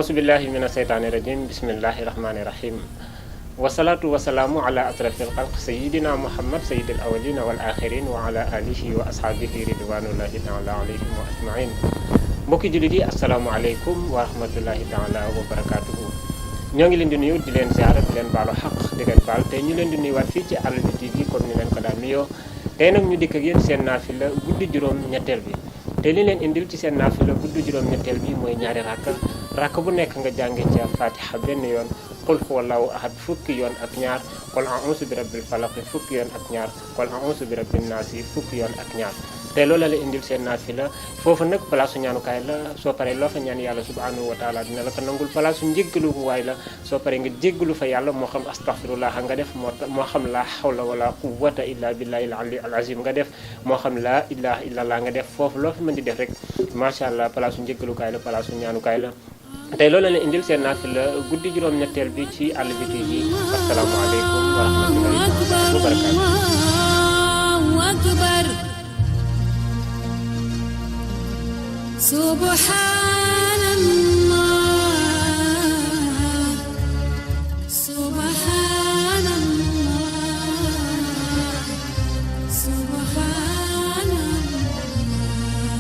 Auzubillahi minasyaitonirrajim. Bismillahirrahmanirrahim. Wassalatu wassalamu ala asrafil khalq sayyidina Muhammad sayyidil awwalin wal akhirin wa ala alihi wa ashabihi ridwanullahi ta'ala alayhim wa ajma'in. Mbokki jullit yi asalaamaaleykum wa rahmatullahi ta'ala wa barakatuhu. ñoo ngi leen di nuyu di leen ziara di leen baalu xaq di leen baal tey ñu leen di nuyuwaat fii ci Al Habibi TV comme ni leen ko daan nuyoo tey nag ñu dikk ak yéen seen naafila guddi juróom-ñetteel bi te li leen indil ci seen naafila guddi juróom-ñetteel bi mooy ñaari rakk bu nekk nga jànge ca Fatiha benn yoon qul huwallahu ahad fukki yoon ak ñaar qul a'udhu bi rabbil falaq fukki yoon ak ñaar qul a'udhu bi rabbin nas fukki yoon ak ñaar te loolu la indil seen naafila foofu nag palaasu ñaanukaay la soo paree loo fa ñaan yàlla subhanahu wa taala dina la ko nangul palaasu njéggalu waay la soo paree nga jéggalu fa yàlla moo xam astaghfirullah nga def moo xam la hawla wala quwwata illa billahi al azim nga def moo xam la ilaha illallah nga def foofu loo fi mën di def rek macha allah palaasu njéggalukaay la palaasu ñaanukaay la tey loolu la indil seen naafila guddi juróom-ñetteel bi ci Al Habibi TV asalaamaaleykum wa rahmatullahi wa barakatuh. Subhan